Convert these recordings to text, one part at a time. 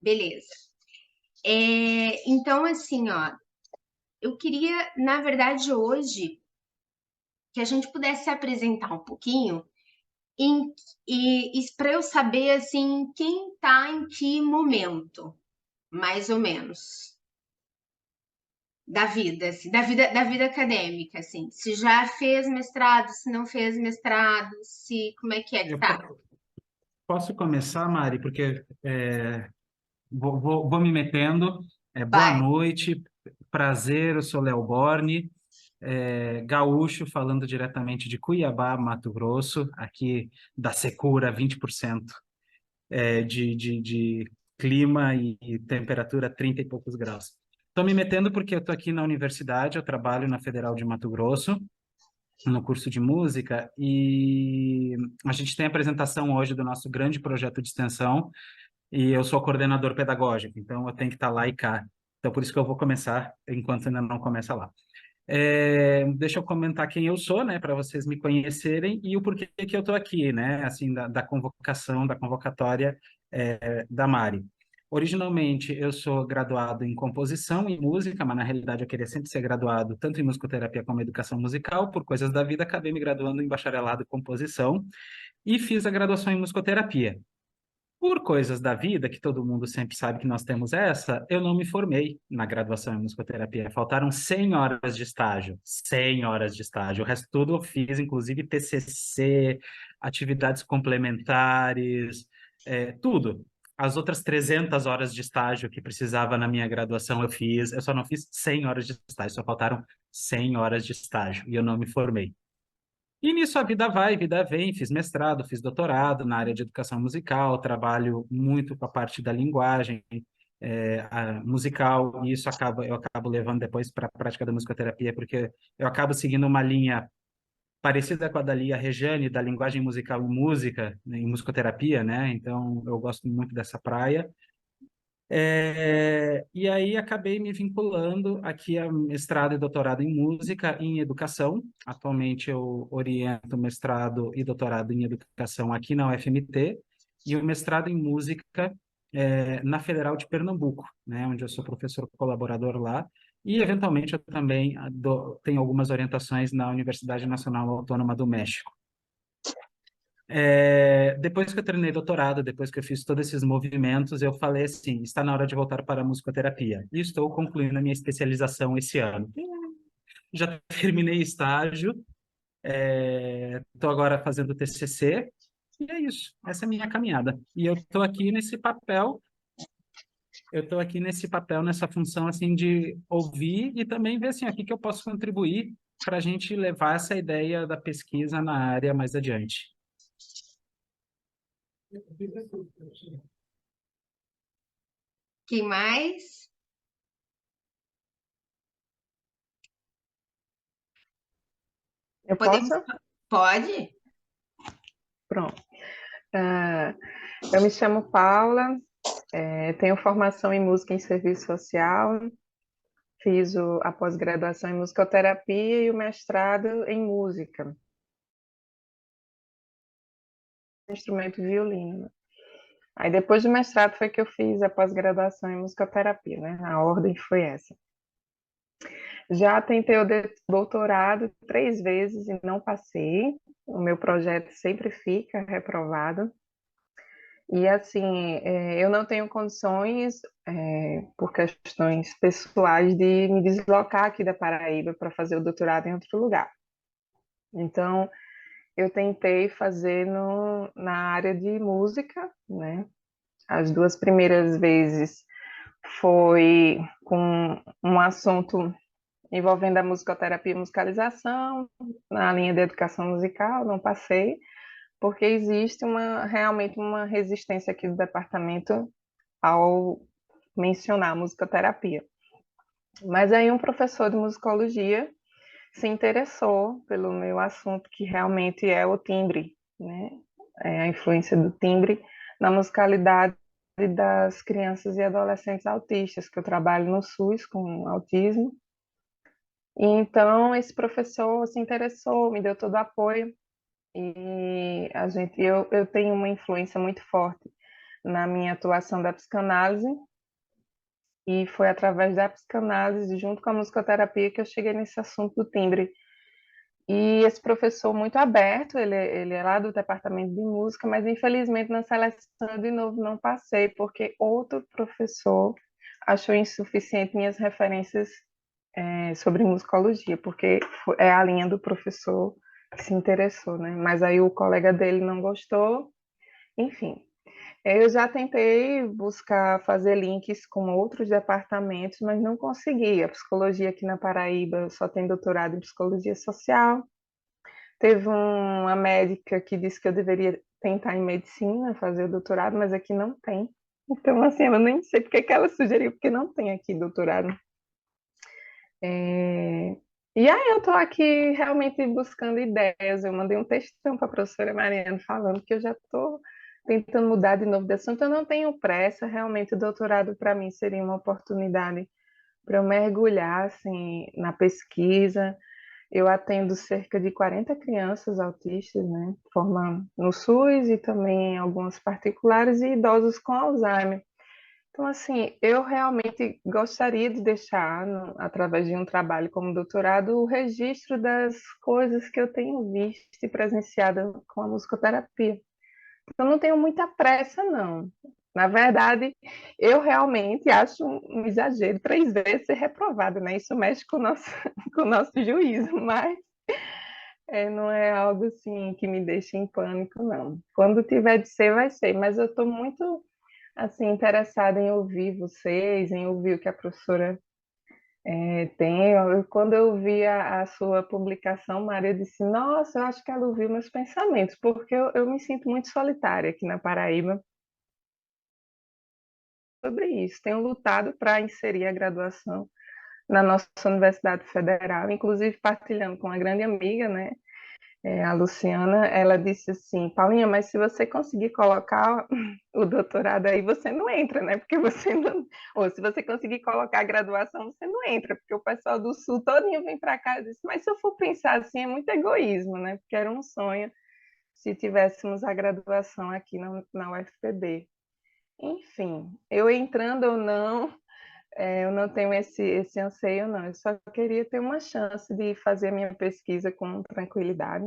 Beleza. Então, assim, ó, eu queria, na verdade, hoje, que a gente pudesse se apresentar um pouquinho em- e para eu saber, assim, quem tá em que momento, mais ou menos, da vida, assim, da vida acadêmica, assim, se já fez mestrado, se não fez mestrado, se, como é que Eu tá? posso começar, Mari, porque vou me metendo. Boa Vai. noite, prazer, eu sou Léo Borne, gaúcho, falando diretamente de Cuiabá, Mato Grosso, aqui da secura, 20% de clima e temperatura 30 e poucos graus. Estou me metendo porque eu estou aqui na universidade, eu trabalho na Federal de Mato Grosso, no curso de música, e a gente tem a apresentação hoje do nosso grande projeto de extensão, e eu sou coordenador pedagógico, então eu tenho que estar lá e cá. Então, por isso que eu vou começar, enquanto ainda não começa lá. Deixa eu comentar quem eu sou, né, para vocês me conhecerem e o porquê que eu estou aqui, né, assim, da convocação, da convocatória da Mari. Originalmente, eu sou graduado em composição e música, mas na realidade eu queria sempre ser graduado tanto em musicoterapia como em educação musical. Por coisas da vida, acabei me graduando em bacharelado em composição e fiz a graduação em musicoterapia. Por coisas da vida, que todo mundo sempre sabe que nós temos essa, eu não me formei na graduação em musicoterapia. Faltaram 100 horas de estágio. 100 horas de estágio. O resto tudo eu fiz, inclusive TCC, atividades complementares, tudo. As outras 300 horas de estágio que precisava na minha graduação eu fiz. Eu só não fiz 100 horas de estágio, só faltaram 100 horas de estágio e eu não me formei. E nisso a vida vai, a vida vem. Fiz mestrado, fiz doutorado na área de educação musical, trabalho muito com a parte da linguagem musical, e isso eu acabo levando depois para a prática da musicoterapia, porque eu acabo seguindo uma linha parecida com a da Lia Rejane, da linguagem musical em música, né, em musicoterapia, né? Então eu gosto muito dessa praia. E aí acabei me vinculando aqui a mestrado e doutorado em música e em educação. Atualmente eu oriento mestrado e doutorado em educação aqui na UFMT e o mestrado em música na Federal de Pernambuco, né, onde eu sou professor colaborador lá. E eventualmente eu também tenho algumas orientações na Universidade Nacional Autônoma do México. Depois que eu terminei doutorado, depois que eu fiz todos esses movimentos, eu falei assim, está na hora de voltar para a musicoterapia. E estou concluindo a minha especialização esse ano. Já terminei estágio, estou agora fazendo TCC, e é isso. Essa é a minha caminhada. E eu estou aqui nesse papel, nessa função assim de ouvir e também ver assim, o que que eu posso contribuir para a gente levar essa ideia da pesquisa na área mais adiante. Quem mais? Eu Podemos. posso? Pode? Pronto. Eu me chamo Paula, tenho formação em música em serviço social, fiz a pós-graduação em musicoterapia e o mestrado em música, instrumento violino, né? Aí depois do mestrado foi que eu fiz a pós-graduação em musicoterapia, né? A ordem foi essa. Já tentei o doutorado 3 vezes e não passei. O meu projeto sempre fica reprovado. E assim, eu não tenho condições, por questões pessoais, de me deslocar aqui da Paraíba para fazer o doutorado em outro lugar. Então, eu tentei fazer na área de música, né? As 2 primeiras vezes foi com um assunto envolvendo a musicoterapia e musicalização, na linha de educação musical, não passei, porque existe realmente uma resistência aqui do departamento ao mencionar a musicoterapia. Mas aí um professor de musicologia se interessou pelo meu assunto, que realmente é o timbre, né? A influência do timbre na musicalidade das crianças e adolescentes autistas, que eu trabalho no SUS com autismo. E então esse professor se interessou, me deu todo o apoio, e eu tenho uma influência muito forte na minha atuação da psicanálise, e foi através da psicanálise, junto com a musicoterapia, que eu cheguei nesse assunto do timbre. E esse professor muito aberto, ele é lá do departamento de música, mas infelizmente na seleção de novo não passei, porque outro professor achou insuficiente minhas referências sobre musicologia, porque é a linha do professor que se interessou, né? Mas aí o colega dele não gostou, enfim. Eu já tentei buscar fazer links com outros departamentos, mas não consegui. A psicologia aqui na Paraíba só tem doutorado em psicologia social. Teve uma médica que disse que eu deveria tentar em medicina, fazer o doutorado, mas aqui não tem. Então, assim, eu nem sei porque que ela sugeriu, porque não tem aqui doutorado. E aí eu estou aqui realmente buscando ideias. Eu mandei um textão para a professora Mariana falando que eu já estou tentando mudar de novo de assunto. Eu não tenho pressa, realmente o doutorado para mim seria uma oportunidade para eu mergulhar assim, na pesquisa. Eu atendo cerca de 40 crianças autistas, né? Forma no SUS e também em algumas particulares e idosos com Alzheimer. Então, assim, eu realmente gostaria de deixar, através de um trabalho como doutorado, o registro das coisas que eu tenho visto e presenciado com a musicoterapia. Eu não tenho muita pressa, não. Na verdade, eu realmente acho um exagero 3 vezes ser reprovado, né? Isso mexe com o nosso, com o nosso juízo, mas não é algo assim que me deixe em pânico, não. Quando tiver de ser, vai ser, mas eu estou muito assim interessada em ouvir vocês, em ouvir o que a professora tem. Quando eu vi a sua publicação, Maria, eu disse, nossa, eu acho que ela ouviu meus pensamentos, porque eu me sinto muito solitária aqui na Paraíba sobre isso. Tenho lutado para inserir a graduação na nossa Universidade Federal, inclusive partilhando com uma grande amiga, né? A Luciana, ela disse assim, Paulinha, mas se você conseguir colocar o doutorado aí, você não entra, né? Porque você não... Ou se você conseguir colocar a graduação, você não entra, porque o pessoal do Sul todinho vem para cá e diz, mas se eu for pensar assim, é muito egoísmo, né? Porque era um sonho se tivéssemos a graduação aqui na UFPB. Enfim, eu entrando ou não, eu não tenho esse anseio, não. Eu só queria ter uma chance de fazer a minha pesquisa com tranquilidade.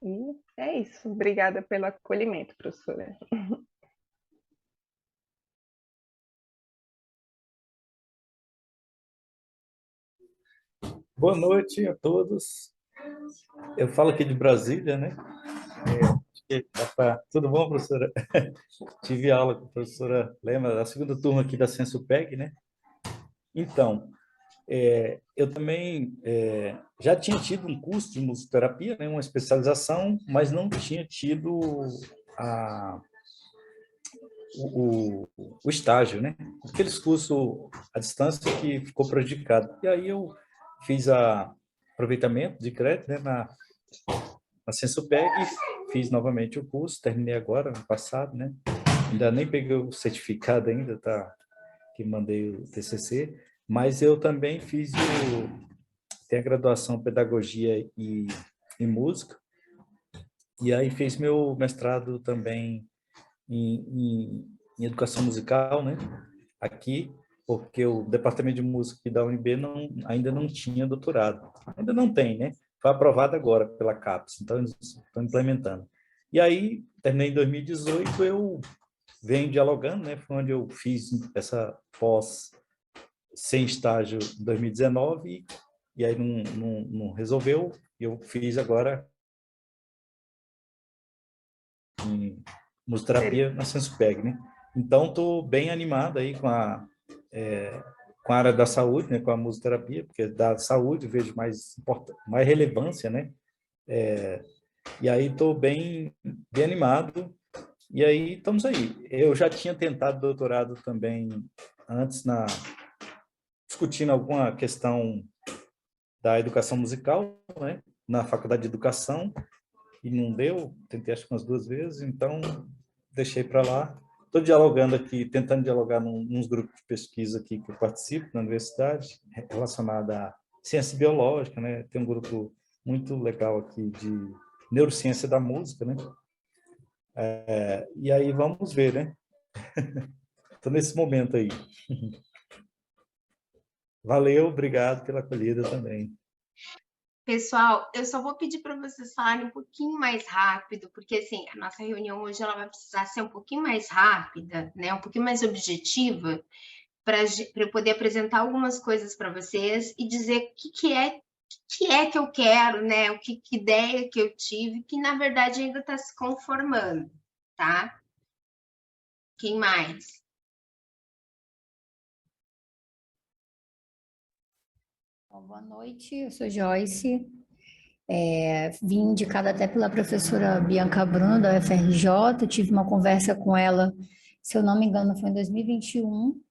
E é isso. Obrigada pelo acolhimento, professora. Boa noite a todos. Eu falo aqui de Brasília, né? Tudo bom, professora? Tive aula com a professora, lembra, da segunda turma aqui da Sensupeg, né? Então, eu também já tinha tido um curso de musicoterapia, né? Uma especialização, mas não tinha tido a, o estágio, né? Aqueles cursos à distância que ficou prejudicado. E aí eu fiz aproveitamento de crédito, né? Na Sensupeg, fiz novamente o curso, terminei agora, no passado, né? Ainda nem peguei o certificado ainda, tá? Que mandei o TCC, mas eu também tenho a graduação em Pedagogia e Música, e aí fiz meu mestrado também em Educação Musical, né? Aqui, porque o Departamento de Música da UNB ainda não tinha doutorado. Ainda não tem, né? Foi aprovado agora pela CAPES, então eles estão implementando. E aí, terminei em 2018, eu venho dialogando, né? Foi onde eu fiz essa pós sem estágio em 2019, e aí não resolveu, e eu fiz agora em musicoterapia na Sensupeg, né? Então, estou bem animado aí com a área da saúde, né, com a musicoterapia, porque da saúde vejo mais relevância, né? E aí estou bem animado, e aí estamos aí. Eu já tinha tentado doutorado também antes, discutindo alguma questão da educação musical, né, na faculdade de educação, e não deu, tentei acho que umas 2 vezes, então deixei para lá. Estou dialogando aqui, tentando dialogar nos grupos de pesquisa aqui que eu participo na universidade, relacionada à ciência biológica, né? Tem um grupo muito legal aqui de neurociência da música, né? E aí vamos ver, né? Estou nesse momento aí. Valeu, obrigado pela acolhida também. Pessoal, eu só vou pedir para vocês falarem um pouquinho mais rápido, porque assim, a nossa reunião hoje ela vai precisar ser um pouquinho mais rápida, né? Um pouquinho mais objetiva, para eu poder apresentar algumas coisas para vocês e dizer o que é que eu quero, né? Que ideia que eu tive, que na verdade ainda está se conformando, tá? Quem mais? Boa noite, eu sou Joyce. Vim indicada até pela professora Bianca Bruno, da UFRJ. Tive uma conversa com ela, se eu não me engano, foi em 2021,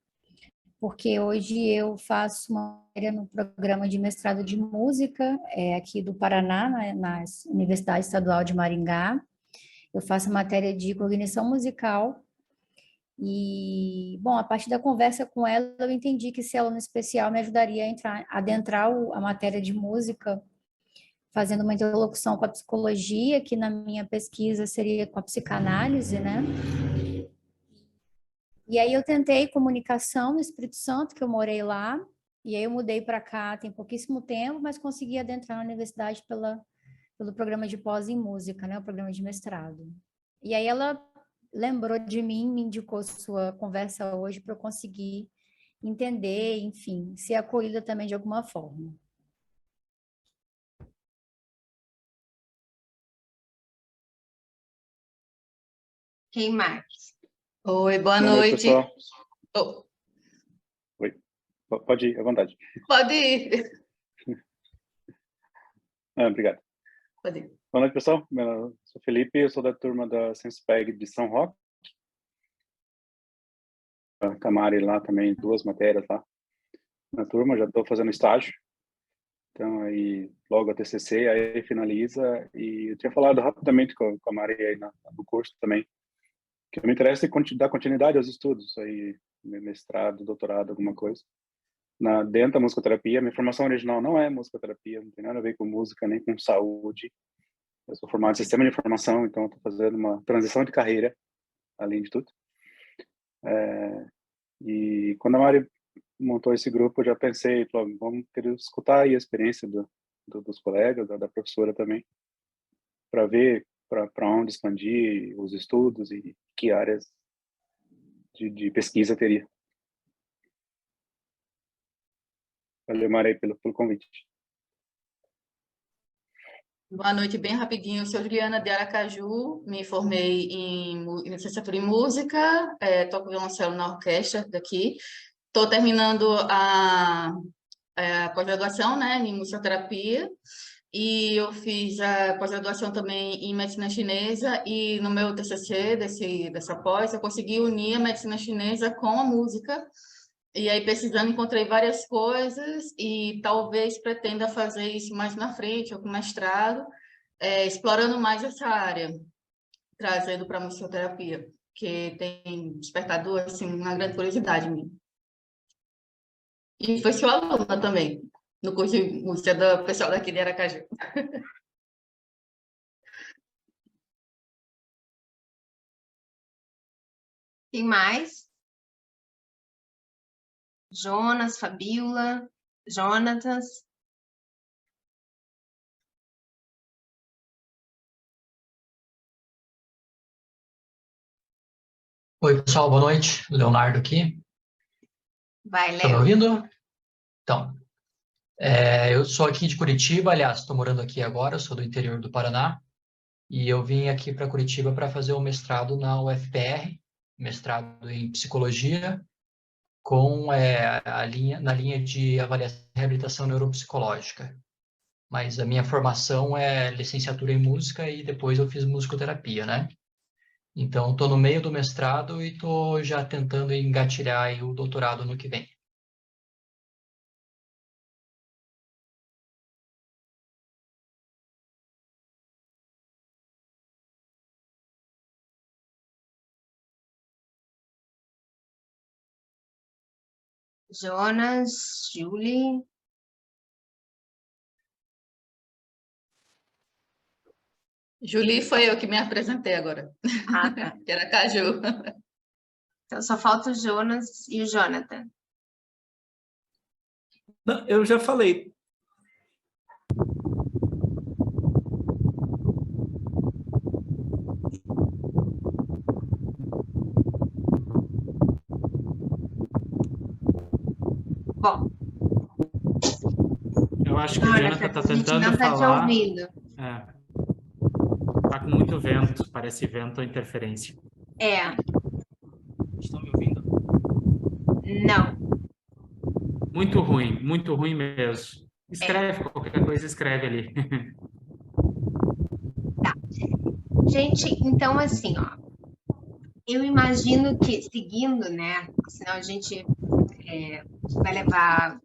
porque hoje eu faço uma matéria no programa de mestrado de música, aqui do Paraná, na Universidade Estadual de Maringá. Eu faço a matéria de cognição musical. E, bom, a partir da conversa com ela, eu entendi que ser aluno especial me ajudaria a adentrar a matéria de música, fazendo uma interlocução com a psicologia, que na minha pesquisa seria com a psicanálise, né? E aí eu tentei comunicação no Espírito Santo, que eu morei lá, e aí eu mudei para cá tem pouquíssimo tempo, mas consegui adentrar na universidade pelo programa de pós em música, né? O programa de mestrado. E aí ela lembrou de mim, me indicou sua conversa hoje para eu conseguir entender, enfim, ser acolhida também de alguma forma. Quem mais? Oi, boa Boa noite, noite. pessoal. Oh, Oi. Pode ir, à vontade. pode ir. Obrigado. Pode ir. Boa noite, pessoal. Eu sou Felipe, eu sou da turma da Senspeg de São Roque. A Camari lá também, 2 matérias lá na turma, já estou fazendo estágio. Então, aí, logo a TCC, aí finaliza. E eu tinha falado rapidamente com a Mari aí no curso também, que me interessa é dar continuidade aos estudos, aí, mestrado, doutorado, alguma coisa. Dentro da musicoterapia, minha formação original não é musicoterapia, não tem nada a ver com música, nem com saúde. Eu sou formado em sistema de informação, então estou fazendo uma transição de carreira, além de tudo. E quando a Mari montou esse grupo, eu já pensei, vamos querer escutar aí a experiência dos colegas, da professora também, para ver para onde expandir os estudos e que áreas de pesquisa teria. Valeu, Mari, pelo convite. Boa noite, bem rapidinho. Eu sou Juliana de Aracaju, me formei em licenciatura em música, toco violoncelo na orquestra daqui. Estou terminando a pós-graduação, né, em musicoterapia, e eu fiz a pós-graduação também em medicina chinesa, e no meu TCC dessa pós, eu consegui unir a medicina chinesa com a música. E aí, pesquisando, encontrei várias coisas e talvez pretenda fazer isso mais na frente, ou com mestrado, explorando mais essa área, trazendo para a musicoterapia, que tem despertado assim, uma grande curiosidade em mim. E foi sua aluna também, no curso de música do pessoal daqui de Aracaju. Quem mais? Jonas, Fabiola, Jonatas. Oi, pessoal, boa noite. Leonardo aqui. Vai, Estão me Léo. ouvindo? Então, eu sou aqui de Curitiba, aliás, estou morando aqui agora, sou do interior do Paraná, e eu vim aqui para Curitiba para fazer o mestrado na UFPR, mestrado em psicologia, com na linha de avaliação e reabilitação neuropsicológica. Mas a minha formação é licenciatura em música e depois eu fiz musicoterapia, né? Então, estou no meio do mestrado e estou já tentando engatilhar aí o doutorado no que vem. Jonas, Julie. Julie foi eu que me apresentei agora, Ah, tá. que era Caju. Então só falta o Jonas e o Jonathan. Não, eu já falei. Bom, Eu acho que o Jonathan, Jonathan está a gente tentando não está te falar. ouvindo. É, tá com muito vento, parece vento ou interferência. É, Estão me ouvindo? não. Muito ruim mesmo. Escreve, qualquer coisa escreve ali. Gente, então assim, ó, eu imagino que seguindo, né? Senão a gente vai levar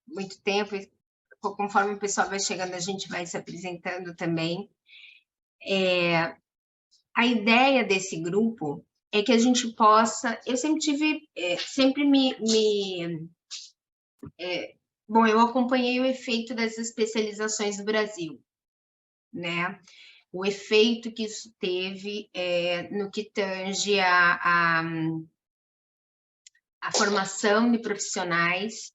muito tempo, e conforme o pessoal vai chegando, a gente vai se apresentando também. A ideia desse grupo é que a gente possa. Eu sempre tive, sempre bom, eu acompanhei o efeito das especializações no Brasil, né? O efeito que isso teve no que tange a formação de profissionais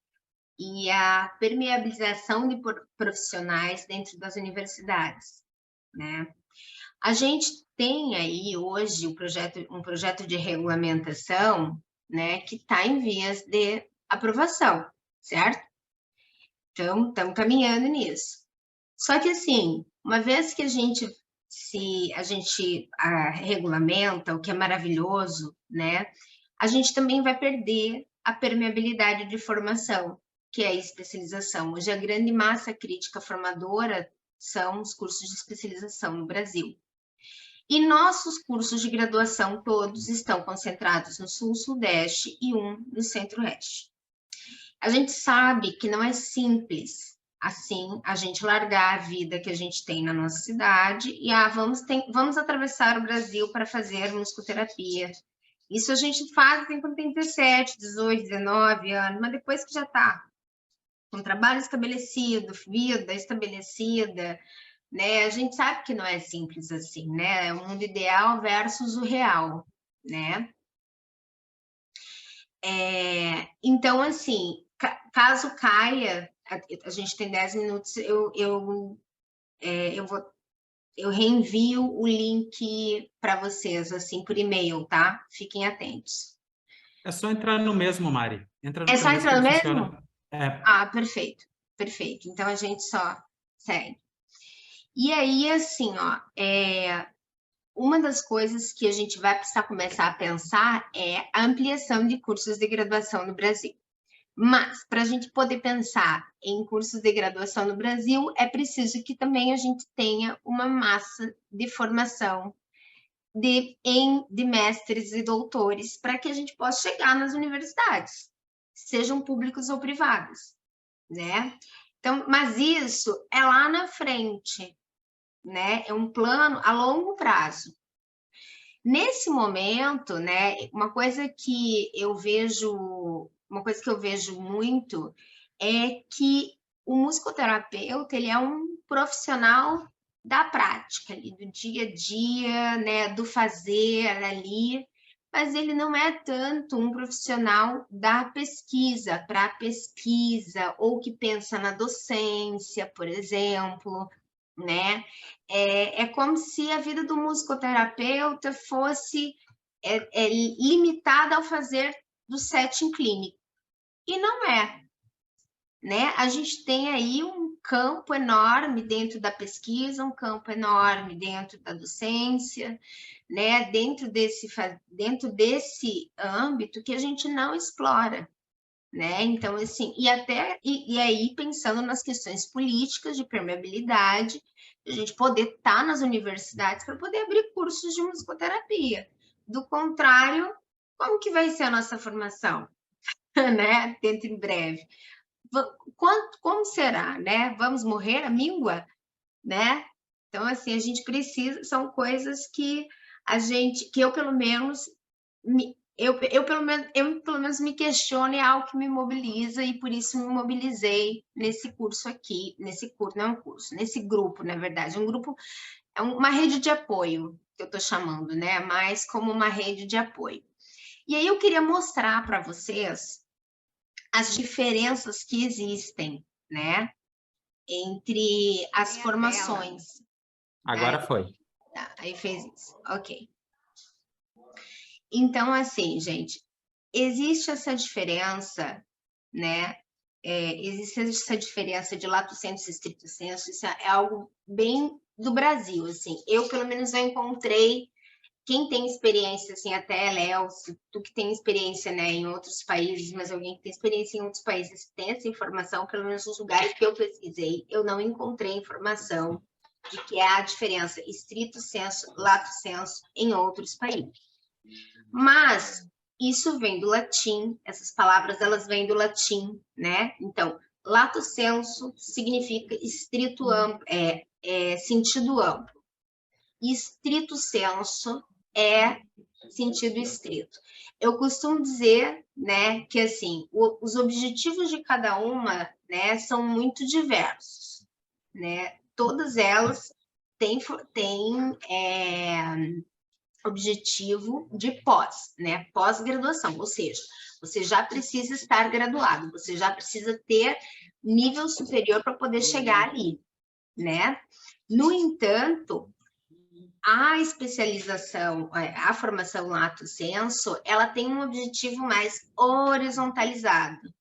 e a permeabilização de profissionais dentro das universidades, né? A gente tem aí hoje um projeto de regulamentação, né, que está em vias de aprovação, certo? Então, estamos caminhando nisso. Só que, assim, uma vez que a gente regulamenta, o que é maravilhoso, né, a gente também vai perder a permeabilidade de formação, que é a especialização. Hoje, a grande massa crítica formadora são os cursos de especialização no Brasil. E nossos cursos de graduação todos estão concentrados no Sul-Sudeste e um no Centro-Oeste. A gente sabe que não é simples assim a gente largar a vida que a gente tem na nossa cidade e vamos atravessar o Brasil para fazer musicoterapia. Isso a gente faz quando tem 17, 18, 19 anos, mas depois que já está com trabalho estabelecido, vida estabelecida, né? A gente sabe que não é simples assim, né? É o mundo ideal versus o real, né? Então, assim, caso caia, a gente tem 10 minutos, eu reenvio o link para vocês, assim, por e-mail, tá? Fiquem atentos. É só entrar no mesmo, Mari. Entra É no só mesmo entrar que no funciona. mesmo? É, Ah, perfeito, perfeito. Então a gente só segue. E aí, assim, ó, uma das coisas que a gente vai precisar começar a pensar é a ampliação de cursos de graduação no Brasil. Mas, para a gente poder pensar em cursos de graduação no Brasil, é preciso que também a gente tenha uma massa de formação de mestres e doutores, para que a gente possa chegar nas universidades, sejam públicas ou privadas, né? Então, mas isso é lá na frente, né? É um plano a longo prazo. Nesse momento, né, uma coisa que eu vejo muito é que o musicoterapeuta, ele é um profissional da prática, ali, do dia a dia, né, do fazer ali, mas ele não é tanto um profissional da pesquisa, para pesquisa, ou que pensa na docência, por exemplo, né? É como se a vida do musicoterapeuta fosse limitada ao fazer do setting clínico. E não é, né? A gente tem aí um campo enorme dentro da pesquisa, um campo enorme dentro da docência, né? Dentro desse âmbito que a gente não explora. Né? Então, assim, e aí pensando nas questões políticas de permeabilidade, a gente poder estar nas universidades para poder abrir cursos de musicoterapia. Do contrário, como que vai ser a nossa formação, né? Dentro em breve. Como será, né? Vamos morrer à míngua, né? Então, assim, a gente precisa, são coisas que eu pelo menos eu pelo menos me questiono, é algo que me mobiliza e por isso me mobilizei nesse curso aqui, nesse curso, não é um curso, nesse grupo, na verdade, um grupo é uma rede de apoio, que eu estou chamando, né? Mais como uma rede de apoio. E aí eu queria mostrar para vocês as diferenças que existem, né? Entre as formações. Agora foi. Tá, aí fez isso. Ok. Então, assim, gente, existe essa diferença, né? Existe essa diferença de lato sensu e estrito sensu, isso é algo bem do Brasil, assim. Eu, pelo menos, eu encontrei quem tem experiência, assim, até Léo, tu que tem experiência, né, em outros países, mas alguém que tem experiência em outros países tem essa informação, pelo menos nos lugares que eu pesquisei, eu não encontrei informação de que é a diferença estrito sensu, lato sensu em outros países. Mas isso vem do latim, essas palavras elas vêm do latim, né? Então, lato sensu significa estrito amplo, sentido amplo. E estrito sensu é sentido estrito. Eu costumo dizer, né, que assim, os objetivos de cada uma, né, são muito diversos, né? Todas elas têm objetivo de né? Pós-graduação, ou seja, você já precisa estar graduado, você já precisa ter nível superior para poder chegar ali, né? No entanto, a especialização, a formação lato sensu, ela tem um objetivo mais horizontalizado,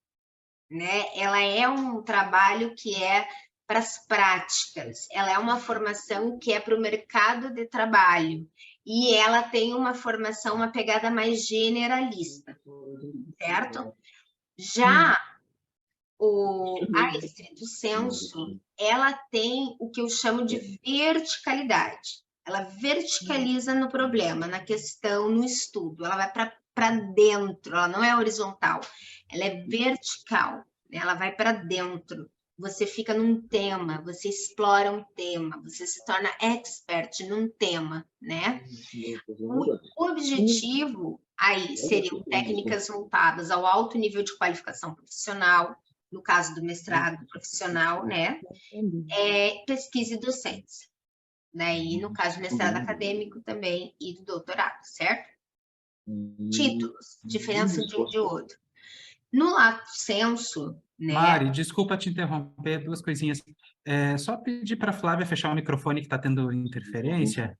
né? Ela é um trabalho que é para as práticas, ela é uma formação que é para o mercado de trabalho, e ela tem uma formação, uma pegada mais generalista, certo? Já a estrito sensu, ela tem o que eu chamo de verticalidade. Ela verticaliza no problema, na questão, no estudo. Ela vai para dentro, ela não é horizontal, ela é vertical, né? Ela vai para dentro. Você fica num tema, você explora um tema, você se torna expert num tema, né? O objetivo aí seriam técnicas voltadas ao alto nível de qualificação profissional, no caso do mestrado profissional, né? Pesquisa e docência, né? E no caso do mestrado acadêmico também e do doutorado, certo? Títulos, diferença de um de outro. No lato sensu, né? Mari, desculpa te interromper, duas coisinhas. Só pedir para a Flávia fechar o microfone que está tendo interferência.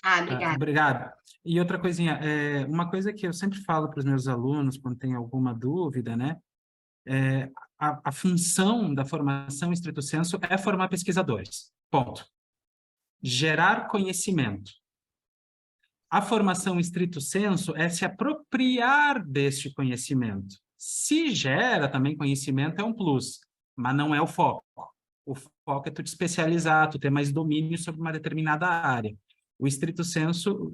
Obrigada. Obrigado. E outra coisinha, uma coisa que eu sempre falo para os meus alunos, quando tem alguma dúvida, né? A função da formação estrito sensu é formar pesquisadores. Ponto. Gerar conhecimento. A formação estrito sensu é se apropriar deste conhecimento. Se gera também conhecimento, é um plus, mas não é o foco. O foco é tu te especializar, tu ter mais domínio sobre uma determinada área. O estrito sensu,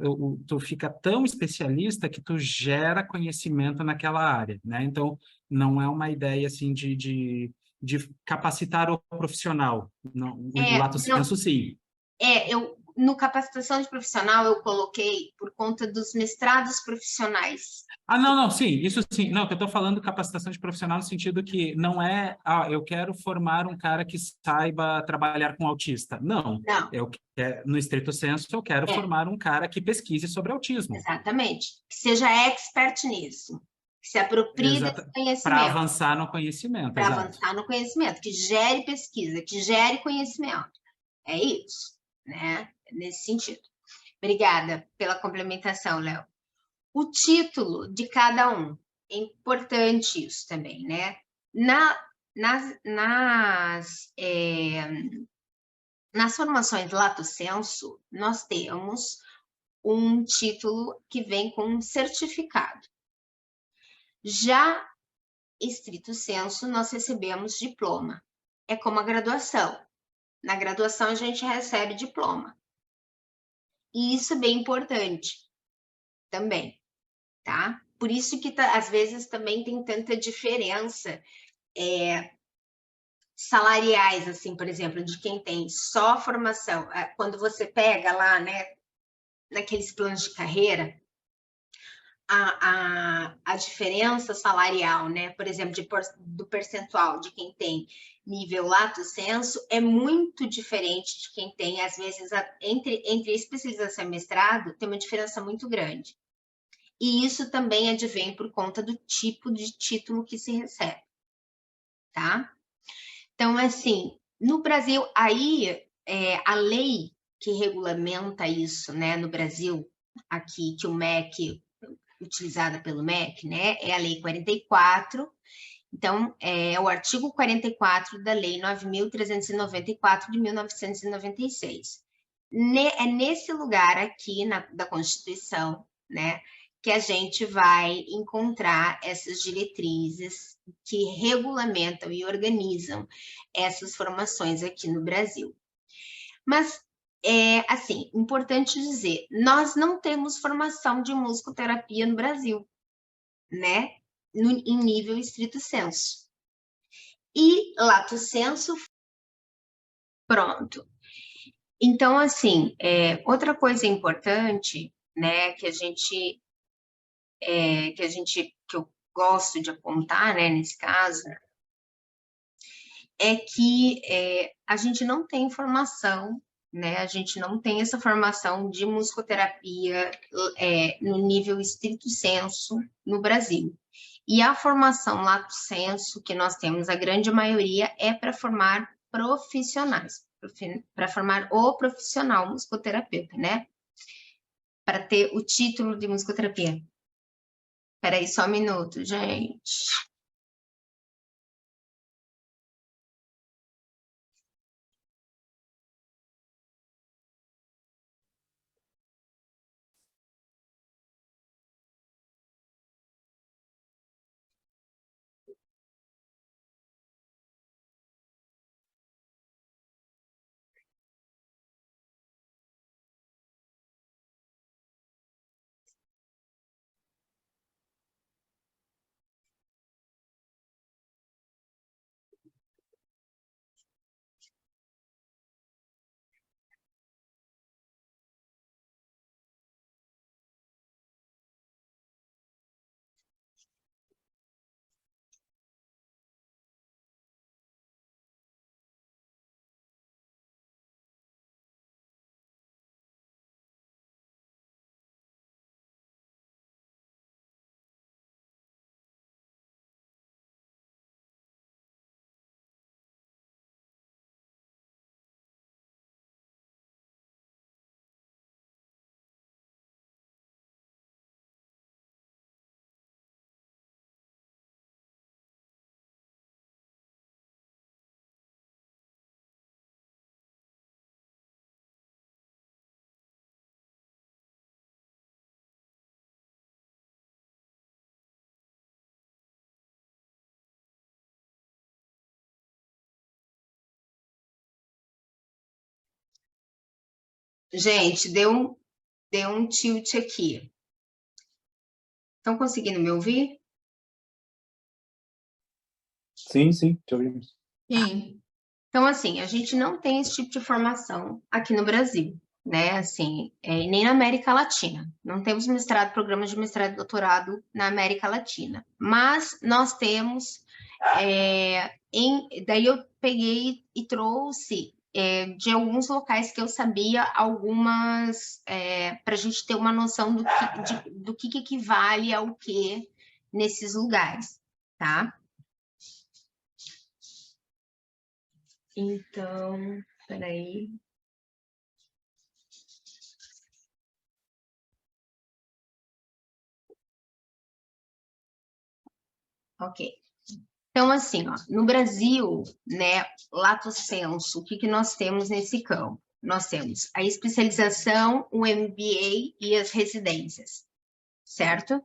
tu fica tão especialista que tu gera conhecimento naquela área, né? Então, não é uma ideia, assim, de capacitar o profissional. No lato sensu, sim. No capacitação de profissional, eu coloquei por conta dos mestrados profissionais. Não, sim, isso sim. Não, que eu estou falando capacitação de profissional no sentido que não é, eu quero formar um cara que saiba trabalhar com autista. Não. No estrito sensu, eu quero formar um cara que pesquise sobre autismo. Exatamente. Que seja expert nisso. Que se aproprie desse conhecimento. Para avançar no conhecimento. Para avançar no conhecimento. Que gere pesquisa, que gere conhecimento. É isso, né? Nesse sentido. Obrigada pela complementação, Léo. O título de cada um. É importante isso também, né? Nas formações lato sensu, nós temos um título que vem com um certificado. Já estrito sensu, nós recebemos diploma. É como a graduação. Na graduação, a gente recebe diploma. E isso é bem importante também, tá? Por isso que, às vezes, também tem tanta diferença salariais, assim, por exemplo, de quem tem só formação. Quando você pega lá, né, naqueles planos de carreira, a diferença salarial, né? Por exemplo, do percentual de quem tem nível lato sensu é muito diferente de quem tem, às vezes, entre especialização e mestrado, tem uma diferença muito grande. E isso também advém por conta do tipo de título que se recebe, tá? Então, assim, no Brasil, aí, a lei que regulamenta isso, né, no Brasil, aqui, que o MEC, utilizada pelo MEC, né, é a Lei 44. Então, é o artigo 44 da Lei 9.394 de 1996. É nesse lugar aqui da Constituição, né, que a gente vai encontrar essas diretrizes que regulamentam e organizam essas formações aqui no Brasil. Mas, assim, importante dizer, nós não temos formação de musicoterapia no Brasil, né? Em nível estrito sensu. E lato sensu, pronto. Então, assim, outra coisa importante, né, que eu gosto de apontar, né, nesse caso, é que a gente não tem formação, né, a gente não tem essa formação de musicoterapia no nível estrito sensu no Brasil. E a formação lato sensu que nós temos, a grande maioria, é para formar profissionais, para formar o profissional musicoterapeuta, né? Para ter o título de musicoterapia. Espera aí só um minuto, gente. Gente, deu um tilt aqui. Estão conseguindo me ouvir? Sim, te ouvimos. Sim. Então, assim, a gente não tem esse tipo de formação aqui no Brasil, né? Assim, nem na América Latina. Não temos programas de mestrado e doutorado na América Latina. Mas nós temos, daí eu peguei e trouxe de alguns locais que eu sabia algumas, para a gente ter uma noção do que equivale ao que nesses lugares, tá? Então, peraí. Ok. Então, assim, ó, no Brasil, né, lato sensu, o que nós temos nesse campo? Nós temos a especialização, o MBA e as residências, certo?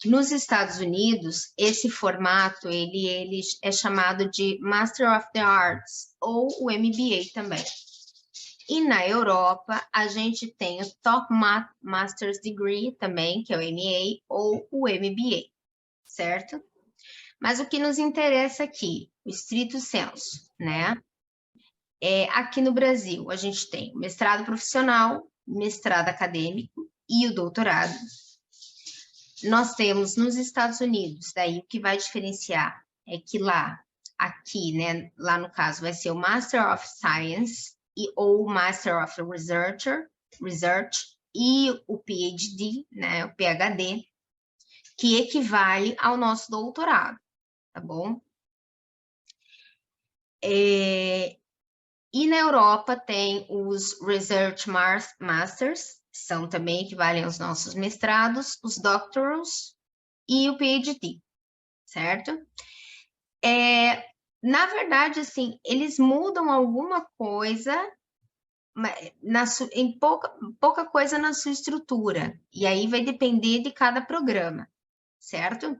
Nos Estados Unidos, esse formato, ele é chamado de Master of the Arts, ou o MBA também. E na Europa, a gente tem o Top Master's Degree também, que é o MA, ou o MBA, certo? Mas o que nos interessa aqui, o estrito sensu, né? Aqui no Brasil, a gente tem o mestrado profissional, mestrado acadêmico e o doutorado. nós temos nos Estados Unidos, daí o que vai diferenciar é que aqui, né, lá no caso, vai ser o Master of Science ou Master of Research e o PhD, né, o PhD, que equivale ao nosso doutorado, tá bom? E na Europa tem os Research Masters, que são também equivalem aos nossos mestrados, os Doctorals e o PhD, certo? Na verdade, assim, eles mudam alguma coisa, em pouca coisa na sua estrutura, e aí vai depender de cada programa, certo?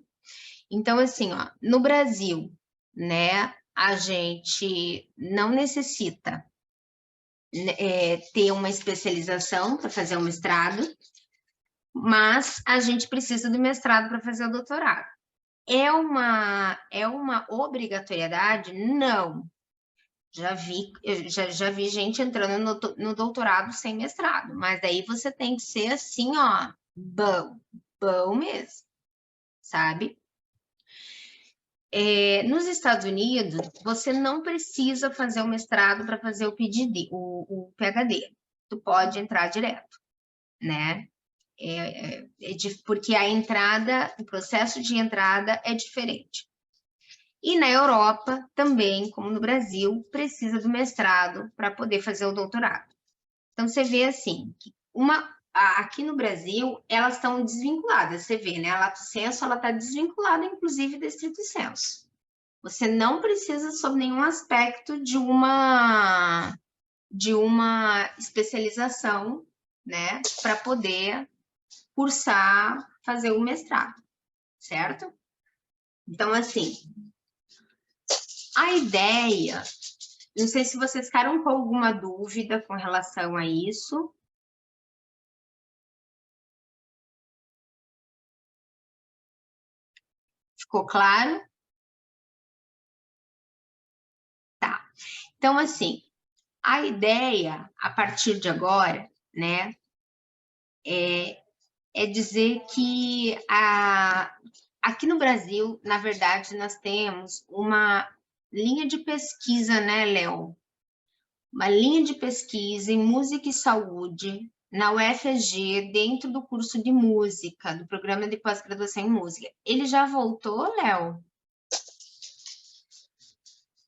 Então, assim, ó, no Brasil, né, a gente não necessita ter uma especialização para fazer um mestrado, mas a gente precisa do mestrado para fazer o doutorado. É uma obrigatoriedade? Não. Já vi gente entrando no doutorado sem mestrado, mas daí você tem que ser assim, ó, bom mesmo, sabe? Nos Estados Unidos, você não precisa fazer o mestrado para fazer o PhD. Tu pode entrar direto, né? Porque o processo de entrada é diferente. E na Europa, também, como no Brasil, precisa do mestrado para poder fazer o doutorado. Então, você vê assim, que aqui no Brasil, elas estão desvinculadas, você vê, né? A lato sensu, ela está desvinculada, inclusive, da stricto sensu. Você não precisa, sob nenhum aspecto, de uma especialização, né? Para poder cursar, fazer o mestrado, certo? Então, assim, a ideia, não sei se vocês ficaram com alguma dúvida com relação a isso. Ficou claro? Tá. Então, assim, a ideia, a partir de agora, né, é dizer que aqui no Brasil, na verdade, nós temos uma linha de pesquisa, né, Léo? Uma linha de pesquisa em música e saúde na UFG, dentro do curso de música, do programa de pós-graduação em música. Ele já voltou, Léo?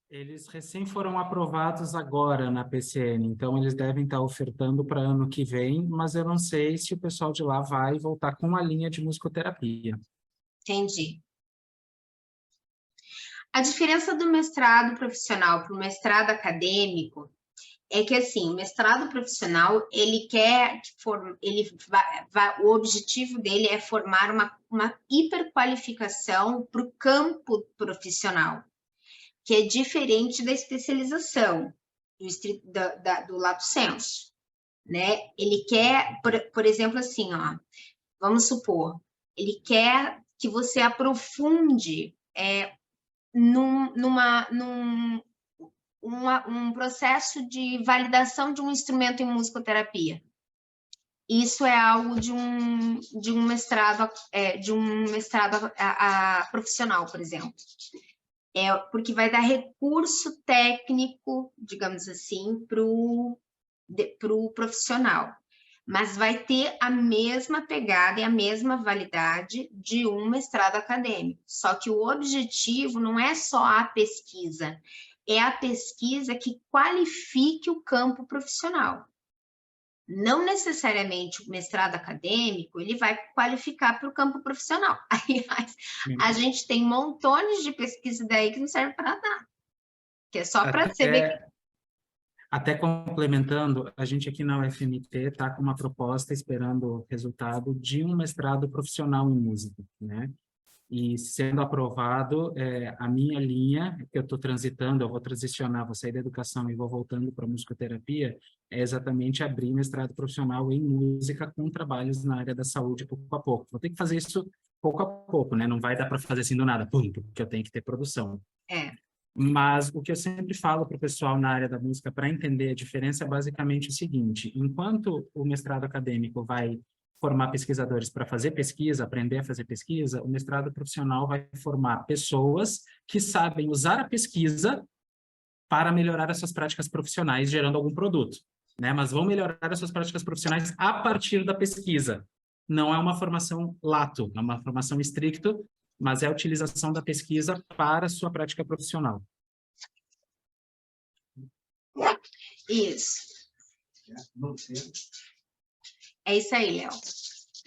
Eles recém foram aprovados agora na PCN, então eles devem estar ofertando para ano que vem, mas eu não sei se o pessoal de lá vai voltar com a linha de musicoterapia. Entendi. A diferença do mestrado profissional para o mestrado acadêmico é que, assim, o mestrado profissional, o objetivo dele é formar uma hiperqualificação para o campo profissional, que é diferente da especialização, do lato sensu, né? Ele quer, por exemplo, assim, ó, vamos supor, ele quer que você aprofunde um processo de validação de um instrumento em musicoterapia. Isso é algo de um mestrado profissional, por exemplo. Porque vai dar recurso técnico, digamos assim, para o profissional. Mas vai ter a mesma pegada e a mesma validade de um mestrado acadêmico. Só que o objetivo não é só a pesquisa, é a pesquisa que qualifique o campo profissional. Não necessariamente o mestrado acadêmico, ele vai qualificar para o campo profissional. Aliás, a gente tem montones de pesquisa daí que não serve para nada. Que é só para você ver. Até complementando, a gente aqui na UFMT está com uma proposta esperando o resultado de um mestrado profissional em música, né? E sendo aprovado, a minha linha que eu estou transitando, eu vou transicionar, vou sair da educação e vou voltando para a musicoterapia, é exatamente abrir mestrado profissional em música com trabalhos na área da saúde pouco a pouco. Vou ter que fazer isso pouco a pouco, né? Não vai dar para fazer assim do nada, porque eu tenho que ter produção. Mas o que eu sempre falo para o pessoal na área da música, para entender a diferença, é basicamente o seguinte: enquanto o mestrado acadêmico vai formar pesquisadores para fazer pesquisa, aprender a fazer pesquisa, o mestrado profissional vai formar pessoas que sabem usar a pesquisa para melhorar as suas práticas profissionais, gerando algum produto, né? Mas vão melhorar as suas práticas profissionais a partir da pesquisa. Não é uma formação lato, é uma formação estricto, mas é a utilização da pesquisa para a sua prática profissional. Isso. É isso aí, Léo.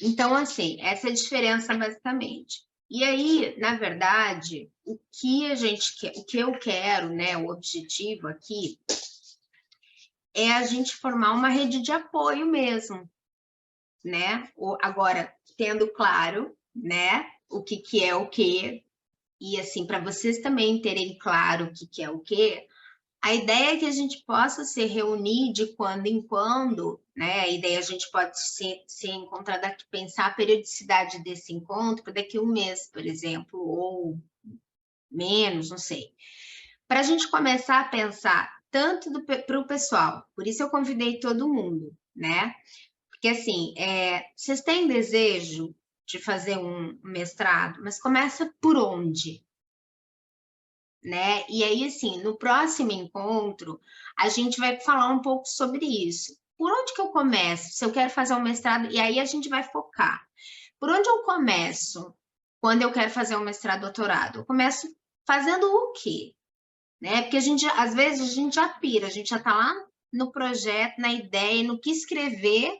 Então, assim, essa é a diferença, basicamente. E aí, na verdade, o que a gente quer, o que eu quero, né, o objetivo aqui, é a gente formar uma rede de apoio mesmo, né? Agora, tendo claro, né, o que é o quê, e assim, para vocês também terem claro o que é o quê, a ideia é que a gente possa se reunir de quando em quando, né? E daí a gente pode se encontrar daqui, pensar a periodicidade desse encontro daqui a um mês, por exemplo, ou menos, não sei. Para a gente começar a pensar tanto para o pessoal, por isso eu convidei todo mundo, né? Porque assim, vocês têm desejo de fazer um mestrado, mas começa por onde? Né? E aí, assim, no próximo encontro, a gente vai falar um pouco sobre isso. Por onde que eu começo? Se eu quero fazer um mestrado, e aí a gente vai focar. Por onde eu começo quando eu quero fazer um mestrado, doutorado? Eu começo fazendo o quê? Né? Porque às vezes, a gente já pira, a gente já está lá no projeto, na ideia, no que escrever,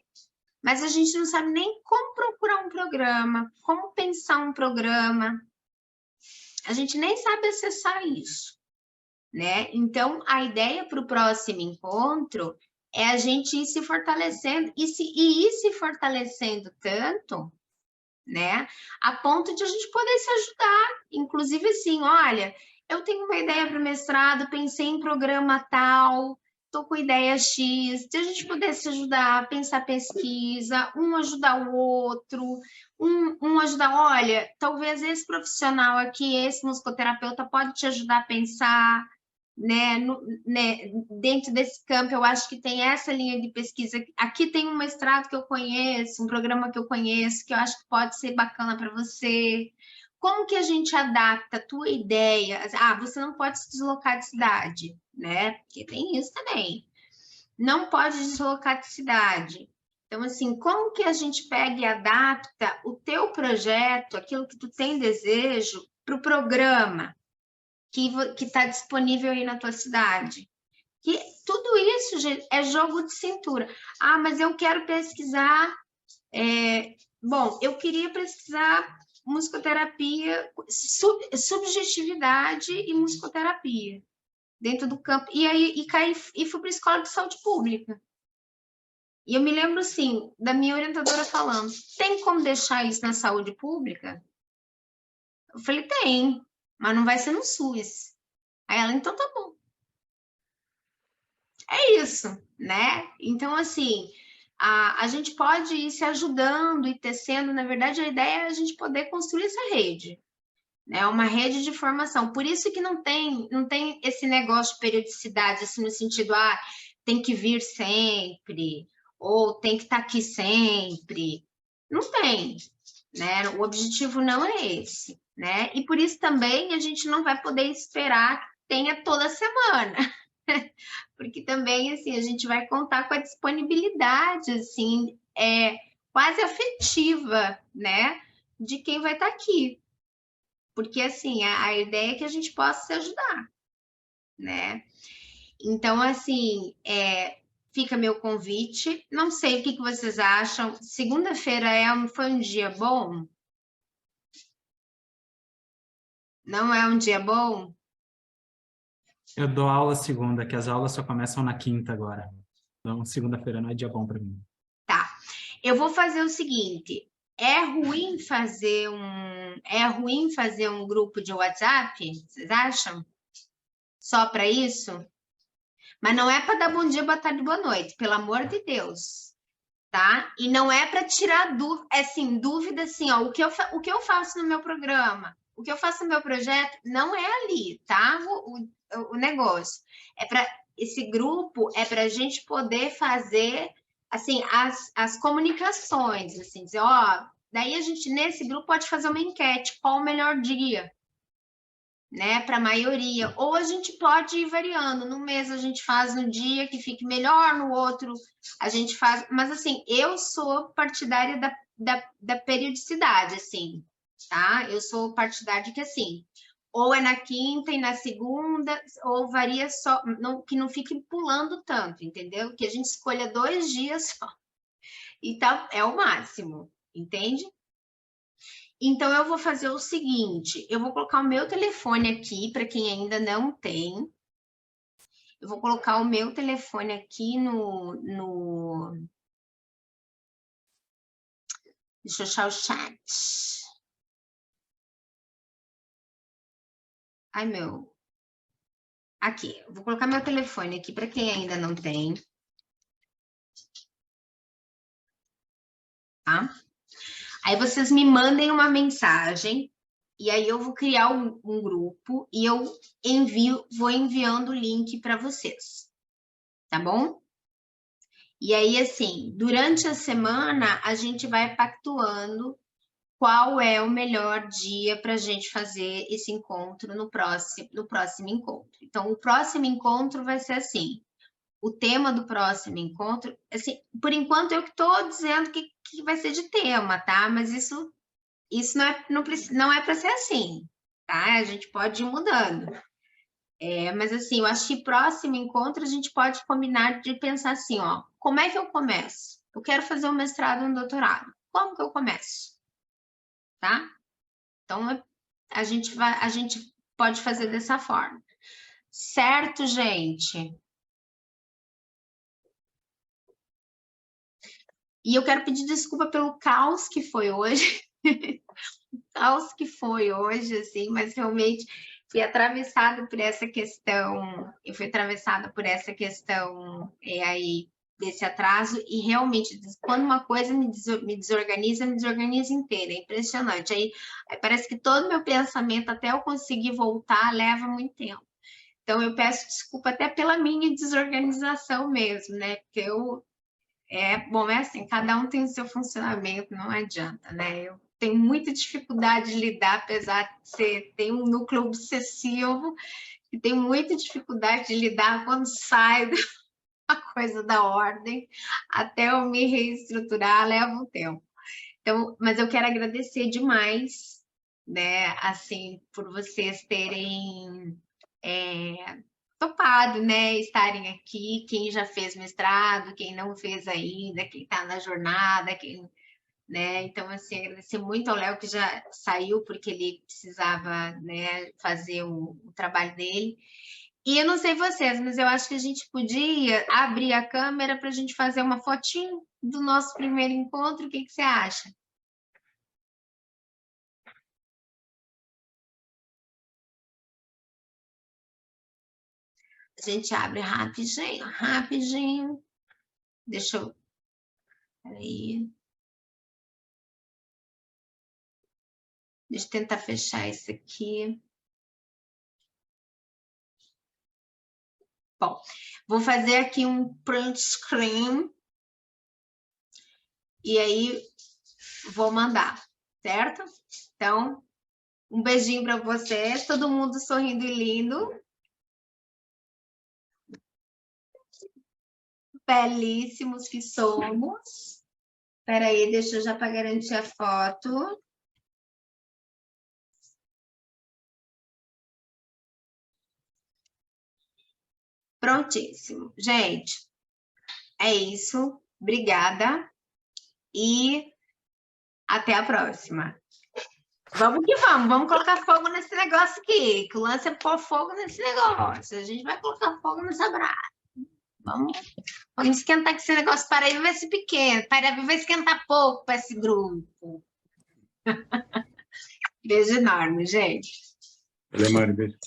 mas a gente não sabe nem como procurar um programa, como pensar um programa. A gente nem sabe acessar isso, né? Então, a ideia para o próximo encontro é a gente ir se fortalecendo e ir se fortalecendo tanto, né? A ponto de a gente poder se ajudar. Inclusive, assim, olha, eu tenho uma ideia para o mestrado, pensei em programa tal, estou com ideia X, se a gente puder se ajudar, pensar pesquisa, um ajudar o outro, um ajudar, olha, talvez esse profissional aqui, esse musicoterapeuta pode te ajudar a pensar, né, dentro desse campo, eu acho que tem essa linha de pesquisa. Aqui tem um mestrado que eu conheço, um programa que eu conheço, que eu acho que pode ser bacana para você. Como que a gente adapta a tua ideia? Ah, você não pode se deslocar de cidade, né? Porque tem isso também. Não pode deslocar de cidade. Então, assim, como que a gente pega e adapta o teu projeto, aquilo que tu tem desejo, para o programa que está disponível aí na tua cidade? Que tudo isso, gente, é jogo de cintura. Ah, mas eu quero pesquisar... Bom, eu queria pesquisar musicoterapia, subjetividade e musicoterapia dentro do campo. E aí fui para a escola de saúde pública. E eu me lembro, assim, da minha orientadora falando, tem como deixar isso na saúde pública? Eu falei, tem, mas não vai ser no SUS. Aí ela, então tá bom. É isso, né? Então, assim, a gente pode ir se ajudando e tecendo. Na verdade, a ideia é a gente poder construir essa rede, né? Uma rede de formação. Por isso que não tem esse negócio de periodicidade, assim, no sentido, tem que vir sempre, ou tem que estar aqui sempre. Não tem, né? O objetivo não é esse, né? E por isso também a gente não vai poder esperar que tenha toda semana. Porque também, assim, a gente vai contar com a disponibilidade, assim, quase afetiva, né, de quem vai estar aqui. Porque, assim, a ideia é que a gente possa se ajudar, né? Então, assim, fica meu convite. Não sei o que vocês acham. Segunda-feira foi um dia bom? Não é um dia bom? Eu dou aula segunda, que as aulas só começam na quinta agora. Então, segunda-feira não é dia bom para mim. Tá. Eu vou fazer o seguinte. É ruim fazer um grupo de WhatsApp? Vocês acham? Só para isso? Mas não é para dar bom dia, boa tarde, boa noite, pelo amor de Deus, tá? E não é para tirar dúvida, assim, ó, o que eu faço no meu programa, o que eu faço no meu projeto, não é ali, tá? O negócio. Esse grupo é para a gente poder fazer assim, as comunicações, assim, dizer, ó, daí a gente, nesse grupo, pode fazer uma enquete, qual o melhor dia, né, para a maioria, ou a gente pode ir variando, no mês a gente faz um dia que fique melhor, no outro a gente faz, mas assim, eu sou partidária da periodicidade, assim, tá? Eu sou partidária de que assim, ou é na quinta e na segunda, ou varia só, que não fique pulando tanto, entendeu? Que a gente escolha 2 dias só, e tá, é o máximo, entende? Então, eu vou fazer o seguinte, eu vou colocar o meu telefone aqui, para quem ainda não tem. Eu vou colocar o meu telefone aqui Deixa eu achar o chat. Ai, meu... Aqui, eu vou colocar meu telefone aqui, para quem ainda não tem. Tá? Aí, vocês me mandem uma mensagem, e aí eu vou criar um grupo, e eu vou enviando o link para vocês. Tá bom? E aí, assim, durante a semana, a gente vai pactuando qual é o melhor dia para a gente fazer esse encontro no próximo encontro. Então, o próximo encontro vai ser assim, o tema do próximo encontro, assim, por enquanto eu que estou dizendo que vai ser de tema, tá? Mas isso não é para ser assim, tá? A gente pode ir mudando. Mas assim, eu acho que próximo encontro a gente pode combinar de pensar assim, ó, como é que eu começo? Eu quero fazer um mestrado e um doutorado. Como que eu começo? Tá? Então, a gente pode fazer dessa forma. Certo, gente? E eu quero pedir desculpa pelo caos que foi hoje. O caos que foi hoje, assim, mas realmente fui atravessada por essa questão, aí desse atraso, e realmente, quando uma coisa me desorganiza inteira, é impressionante. Aí parece que todo o meu pensamento, até eu conseguir voltar, leva muito tempo. Então, eu peço desculpa até pela minha desorganização mesmo, né? Porque bom, é assim, cada um tem o seu funcionamento, não adianta, né? Eu tenho muita dificuldade de lidar, apesar de ter um núcleo obsessivo, e tenho muita dificuldade de lidar quando sai a coisa da ordem, até eu me reestruturar, leva um tempo. Então, mas eu quero agradecer demais, né, assim, por vocês terem topado, né, estarem aqui, quem já fez mestrado, quem não fez ainda, quem está na jornada, né, então, assim, agradecer muito ao Léo, que já saiu porque ele precisava, né, fazer o trabalho dele. E eu não sei vocês, mas eu acho que a gente podia abrir a câmera para a gente fazer uma fotinho do nosso primeiro encontro. O que você acha? A gente abre rapidinho, rapidinho. Deixa eu... Peraí. Deixa eu tentar fechar isso aqui. Bom, vou fazer aqui um print screen. E aí, vou mandar, certo? Então, um beijinho para vocês. Todo mundo sorrindo e lindo. Belíssimos que somos. Espera aí, deixa eu já para garantir a foto. Prontíssimo. Gente, é isso. Obrigada. E até a próxima. Vamos que vamos. Vamos colocar fogo nesse negócio aqui. Que o lance é pôr fogo nesse negócio. A gente vai colocar fogo nessa brasa. Vamos esquentar que esse negócio para aí vai ser pequeno. Para aí vai esquentar pouco para esse grupo. Beijo enorme, gente. Valeu, Mari. Beijo.